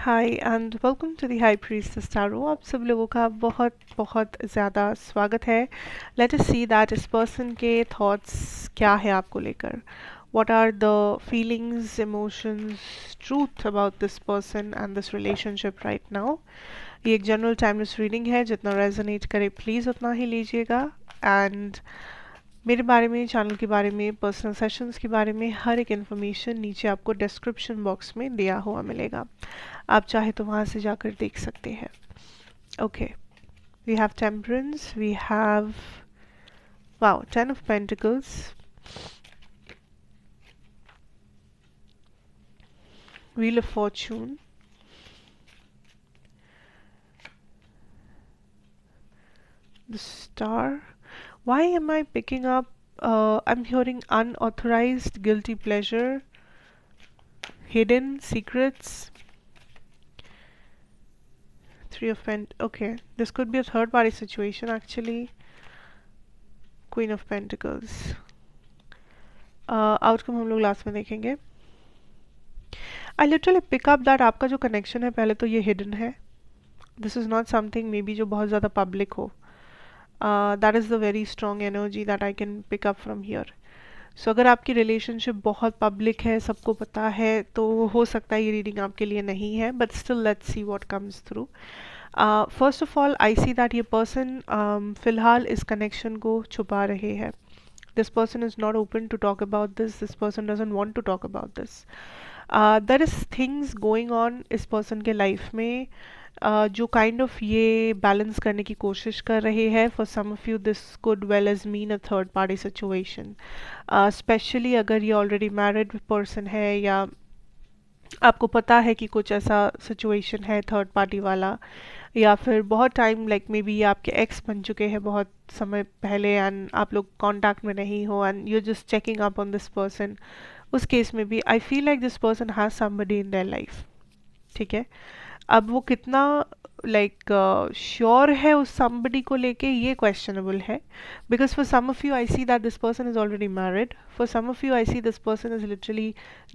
Hi and welcome to the high priestess tarot. आप सब लोगों का बहुत बहुत ज़्यादा स्वागत है। लेट अस सी दैट इस पर्सन के थॉट्स क्या है आपको लेकर। What are the feelings, emotions, truth about this person and this relationship right now. ये एक जनरल टाइमलेस रीडिंग है, जितना रेजोनेट करे प्लीज़ उतना ही लीजिएगा। एंड मेरे बारे में, चैनल के बारे में, पर्सनल सेशंस के बारे में हर एक इन्फॉर्मेशन नीचे आपको डिस्क्रिप्शन बॉक्स में दिया हुआ मिलेगा। आप चाहे तो वहाँ से जाकर देख सकते हैं। Okay, we have temperance, we have wow 10 of pentacles, wheel of fortune, the star. Why am I picking up? I'm hearing unauthorized guilty pleasure, hidden secrets. Three of Pentacles. Okay, this could be a third party situation actually. Queen of Pentacles. Outcome हम लोग last में देखेंगे. I literally pick up that आपका जो connection है पहले तो ये हिडन है. This is not something maybe जो बहुत ज़्यादा पब्लिक हो. That is the very strong energy that I can pick up from here. So अगर आपकी रिलेशनशिप बहुत पब्लिक है, सबको पता है, तो हो सकता है ये रीडिंग आपके लिए नहीं है. But still let's see what comes through. First of all I see that ये पर्सन फिलहाल इस कनेक्शन को छुपा रहे हैं. This person is not open to talk about this. This person doesn't want to talk about this. There is things going on इस person के life में जो काइंड ऑफ ये बैलेंस करने की कोशिश कर रहे हैं. For some of you this could well as mean a third party situation, especially अगर ये ऑलरेडी मैरिड पर्सन है या आपको पता है कि कुछ ऐसा सिचुएशन है थर्ड पार्टी वाला, या फिर बहुत टाइम लाइक मे बी आपके एक्स बन चुके हैं बहुत समय पहले एंड आप लोग कांटेक्ट में नहीं हो and you just checking up on this person. उस केस में भी I feel like this person has somebody in their life. ठीक है, अब वो कितना लाइक श्योर है उस somebody को लेके, ये क्वेश्चनेबल है. Because for some of you I see that this person is already married. For some of you I see this person is literally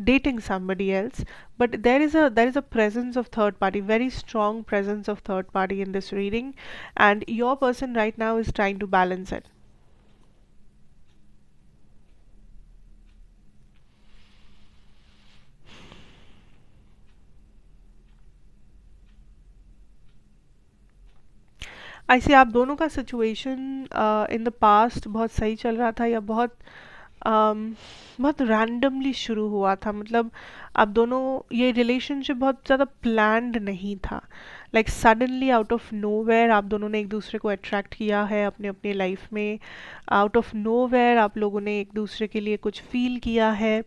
dating somebody else. But there is a presence of third party, very strong presence of third party in this reading, and your person right now is trying to balance it. ऐसे आप दोनों का situation in the past बहुत सही चल रहा था या बहुत रैंडमली शुरू हुआ था. मतलब आप दोनों, ये रिलेशनशिप बहुत ज़्यादा प्लान्ड नहीं था. Like suddenly out of nowhere आप दोनों ने एक दूसरे को अट्रैक्ट किया है अपने अपने लाइफ में. आउट ऑफ नोवेयर आप लोगों ने एक दूसरे के लिए कुछ फील किया है.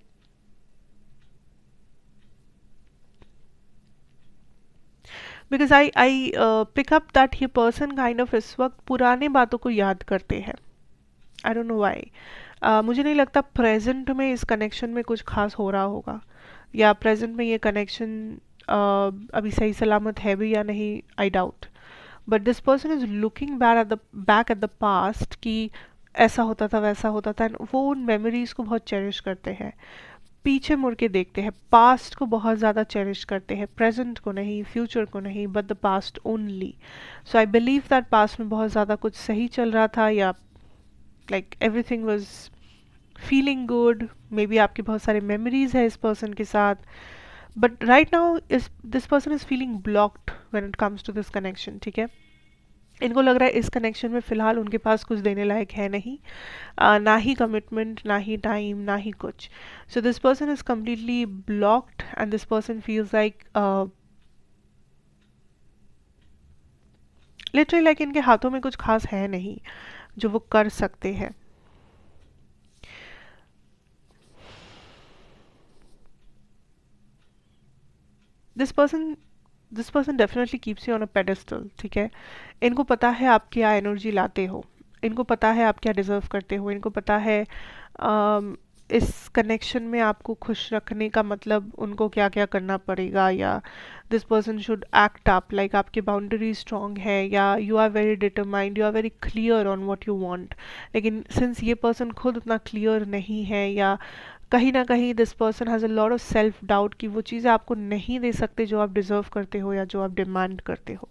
Because I pick up that ये पर्सन काइंड ऑफ इस वक्त पुराने बातों को याद करते हैं. I don't know why. मुझे नहीं लगता प्रेजेंट में इस कनेक्शन में कुछ खास हो रहा होगा, या प्रेजेंट में ये कनेक्शन अभी सही सलामत है भी या नहीं, I doubt. But this person is looking back at the past कि ऐसा होता था वैसा होता था, एंड वो उन मेमोरीज को बहुत चेरिश करते हैं. पीछे मुड़ के देखते हैं, पास्ट को बहुत ज़्यादा चेरिश करते हैं, प्रेजेंट को नहीं, फ्यूचर को नहीं, but the past only. So I believe that past में बहुत ज़्यादा कुछ सही चल रहा था, या like everything was feeling good. Maybe आपके बहुत सारे मेमोरीज है इस पर्सन के साथ. But right now this person is feeling blocked when it comes to this connection. ठीक है, इनको लग रहा है इस कनेक्शन में फ़िलहाल उनके पास कुछ देने लायक है नहीं. ना ही कमिटमेंट, ना ही टाइम, ना ही कुछ. So this person is completely blocked and this person feels like literally like इनके हाथों में कुछ खास है नहीं जो वो कर सकते हैं. This person definitely keeps you on a pedestal. ठीक है, इनको पता है आप क्या एनर्जी लाते हो, इनको पता है आप क्या डिजर्व करते हो, इनको पता है इस कनेक्शन में आपको खुश रखने का मतलब उनको क्या क्या करना पड़ेगा, या this person should act up like आपकी बाउंड्री स्ट्रॉन्ग है, या you are very determined, you are very clear on what you want. लेकिन सिंस ये पर्सन खुद उतना क्लियर नहीं है, या कहीं ना कहीं this person has a lot of self doubt कि वो चीज़ें आपको नहीं दे सकते जो आप डिजर्व करते हो या जो आप डिमांड करते हो.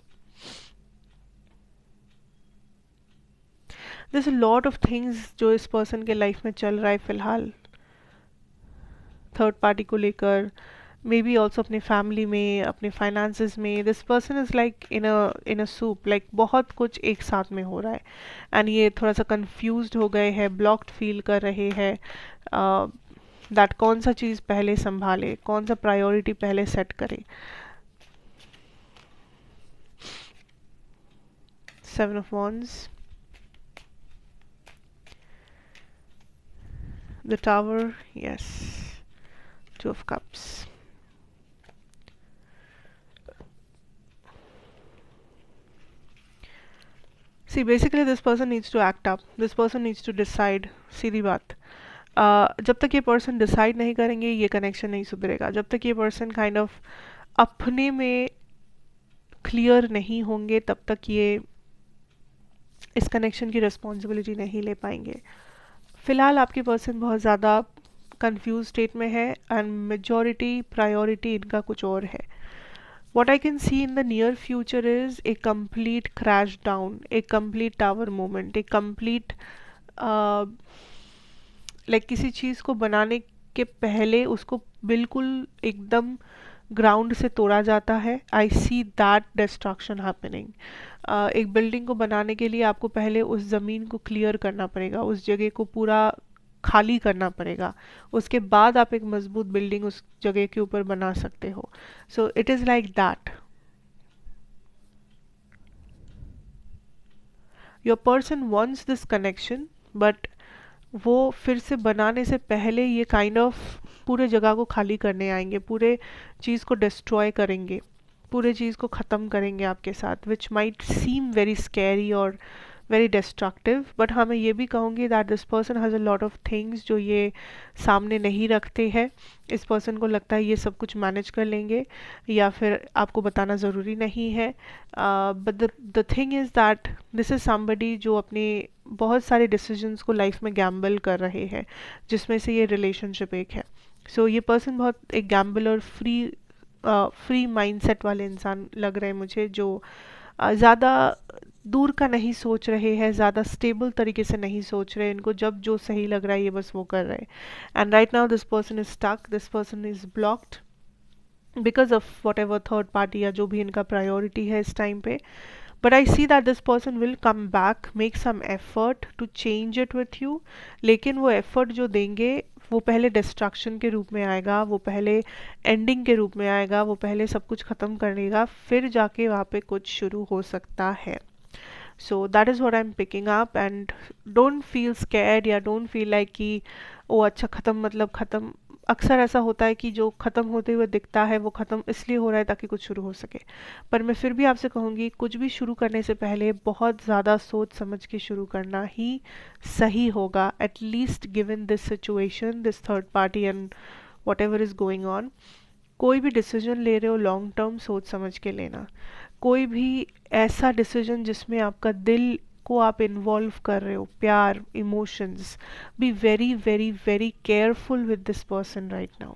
This a lot of things जो इस पर्सन के लाइफ में चल रहा है फिलहाल, थर्ड पार्टी को लेकर, मे बी ऑल्सो अपने फैमिली में, अपने फाइनेंसेस में. This person is like in a soup, like बहुत कुछ एक साथ में हो रहा है. एंड ये थोड़ा सा कंफ्यूज्ड हो गए हैं, ब्लॉक्ड फील कर रहे हैं दैट कौन सा चीज़ पहले संभाले, कौन सा प्रायोरिटी पहले सेट करे. 7 of Wands, the Tower, yes, 2 of Cups. See, basically this person needs to act up. This person needs to decide. सीधी बात. जब तक ये पर्सन डिसाइड नहीं करेंगे ये कनेक्शन नहीं सुधरेगा. जब तक ये पर्सन काइंड ऑफ अपने में क्लियर नहीं होंगे तब तक ये इस कनेक्शन की रिस्पॉन्सिबिलिटी नहीं ले पाएंगे. फिलहाल आपके पर्सन बहुत ज़्यादा कंफ्यूज स्टेट में है एंड मेजॉरिटी प्रायोरिटी इनका कुछ और है. What I can see in the near future is a complete crash down, a complete tower moment, a complete like किसी चीज़ को बनाने के पहले उसको बिल्कुल एकदम ग्राउंड से तोड़ा जाता है. आई सी दैट डिस्ट्रक्शन हैपनिंग. एक बिल्डिंग को बनाने के लिए आपको पहले उस ज़मीन को क्लियर करना पड़ेगा, उस जगह को पूरा खाली करना पड़ेगा, उसके बाद आप एक मजबूत बिल्डिंग उस जगह के ऊपर बना सकते हो. So it is like that. Your person wants this connection but वो फिर से बनाने से पहले ये काइंड ऑफ पूरे जगह को खाली करने आएंगे, पूरे चीज़ को डिस्ट्रॉय करेंगे, पूरे चीज़ को ख़त्म करेंगे आपके साथ, which might seem very scary और वेरी डिस्ट्रक्टिव. बट हाँ, मैं ये भी कहूँगी that this person has a lot of things जो ये सामने नहीं रखते हैं. इस पर्सन को लगता है ये सब कुछ मैनेज कर लेंगे या फिर आपको बताना ज़रूरी नहीं है. But the thing is that this is somebody जो अपने बहुत सारे डिसीजंस को लाइफ में गैम्बल कर रहे हैं, जिसमें से ये रिलेशनशिप एक है. सो ये पर्सन बहुत एक गैम्बल और फ्री माइंडसेट वाले इंसान लग रहे हैं मुझे, जो ज़्यादा दूर का नहीं सोच रहे हैं, ज़्यादा स्टेबल तरीके से नहीं सोच रहे. इनको जब जो सही लग रहा है ये बस वो कर रहे हैं. And right now this person is stuck, this person is blocked because of whatever third party या जो भी इनका प्रायोरिटी है इस टाइम पे. But I see that this person will come back, make some effort to change it with you. लेकिन वो effort जो देंगे वो पहले डिस्ट्रक्शन के रूप में आएगा, वो पहले एंडिंग के रूप में आएगा, वो पहले सब कुछ ख़त्म करेगा, फिर जाके वहाँ पे कुछ शुरू हो सकता है. So that is what I'm picking up. And don't feel scared या don't feel like कि ओ अच्छा ख़त्म मतलब ख़त्म. अक्सर ऐसा होता है कि जो ख़त्म होते हुए दिखता है वो ख़त्म इसलिए हो रहा है ताकि कुछ शुरू हो सके. पर मैं फिर भी आपसे कहूँगी कुछ भी शुरू करने से पहले बहुत ज़्यादा सोच समझ के शुरू करना ही सही होगा. At least given this situation, this third party and what ever is going on. कोई भी डिसीजन ले रहे हो लॉन्ग टर्म सोच समझ के लेना. कोई भी ऐसा डिसीजन जिसमें आपका दिल को आप इन्वॉल्व कर रहे हो, प्यार, emotions, be very very very careful with this person right now.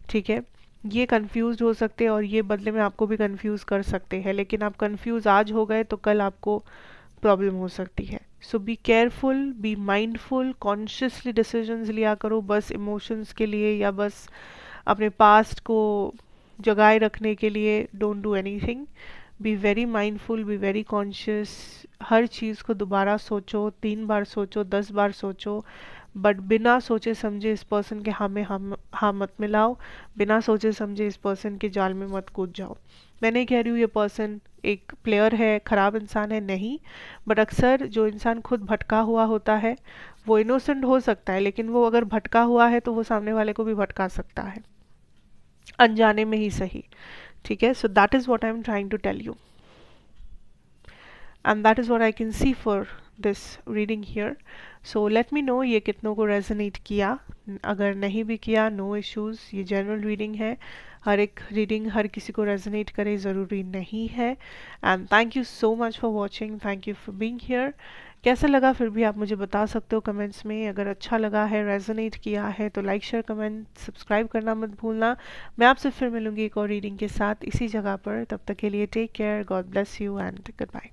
ठीक है, ये कंफ्यूज हो सकते हैं और ये बदले में आपको भी कंफ्यूज कर सकते हैं, लेकिन आप कंफ्यूज आज हो गए तो कल आपको प्रॉब्लम हो सकती है. So be careful, be mindful, consciously decisions लिया करो बस इमोशंस के लिए या बस अपने पास्ट को जगाए रखने के लिए. Don't do anything. Be very mindful, be very conscious. हर चीज़ को दोबारा सोचो, 3 बार सोचो, 10 बार सोचो, बट बिना सोचे समझे इस पर्सन के हाँ मत मिलाओ. बिना सोचे समझे इस पर्सन के जाल में मत कूद जाओ. मैं नहीं कह रही हूँ ये पर्सन एक प्लेयर है, ख़राब इंसान है, नहीं. बट अक्सर जो इंसान खुद भटका हुआ होता है वो इनोसेंट हो सकता है, लेकिन वो अगर भटका हुआ है तो वो सामने वाले को भी भटका सकता है, अनजाने में ही सही. ठीक है, so that is what I am trying to tell you and that is what I can see for this reading here. So let me know ये कितनों को रेजोनेट किया. अगर नहीं भी किया नो इश्यूज़, ये जनरल रीडिंग है. हर एक रीडिंग हर किसी को रेजोनेट करे ज़रूरी नहीं है। And thank you so much for watching, thank you for being here. कैसा लगा फिर भी आप मुझे बता सकते हो कमेंट्स में। अगर अच्छा लगा है, रेजोनेट किया है तो लाइक शेयर कमेंट सब्सक्राइब करना मत भूलना। मैं आपसे फिर मिलूंगी एक और रीडिंग के साथ इसी जगह पर। तब तक के लिए take care, God bless you and good bye.